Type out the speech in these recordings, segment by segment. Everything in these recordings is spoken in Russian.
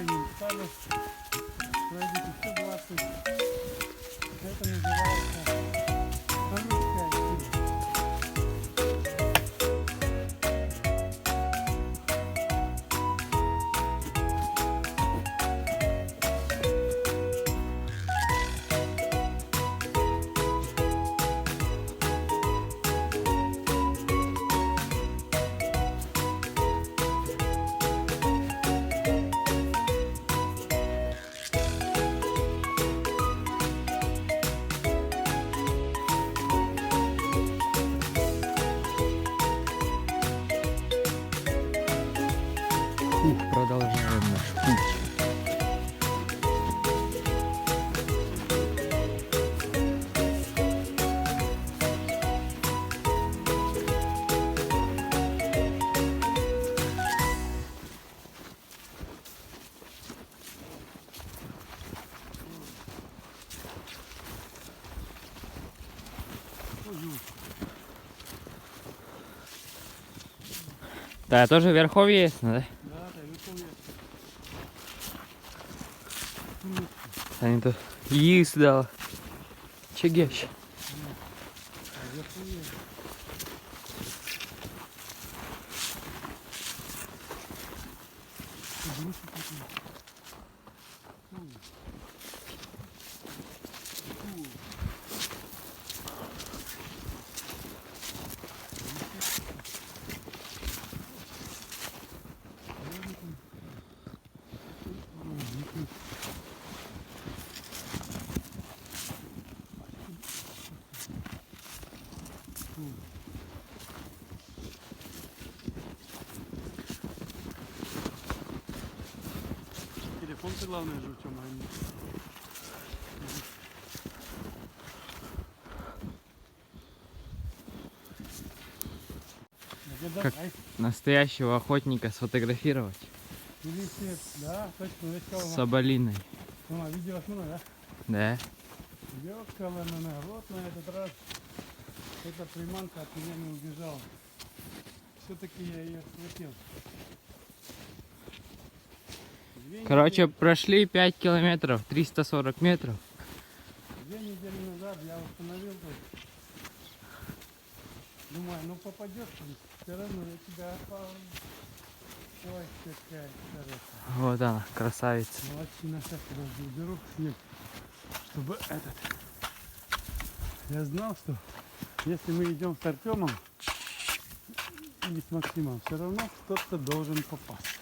не стали. Пройдите 120. Это называется английская сила. Продолжаем наш путь. Да, тоже в верховье есть, да? Да, верховье. Они тут їсть дали. Чегещ. Верховье. Телефон ты главное же в чем они. Как настоящего охотника сфотографировать. Да, точно. Соболиной. Видео смотри, да? Да. Ёкала на народ на этот раз. Эта приманка от меня не убежала. Все-таки я ее схватил. Короче, прошли 5 километров, 340 метров. 2 недели назад я установил тут. Думаю, ну попадешь, все равно я тебя опал. Ой, какая хорошая. Вот она, красавица. Молодчина, сейчас подожди, уберу снег, чтобы этот. Я знал, что если мы идем с Артемом или с Максимом, все равно кто-то должен попасть.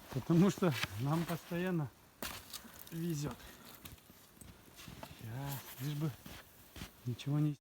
Потому что нам постоянно везет. Сейчас, лишь бы ничего не...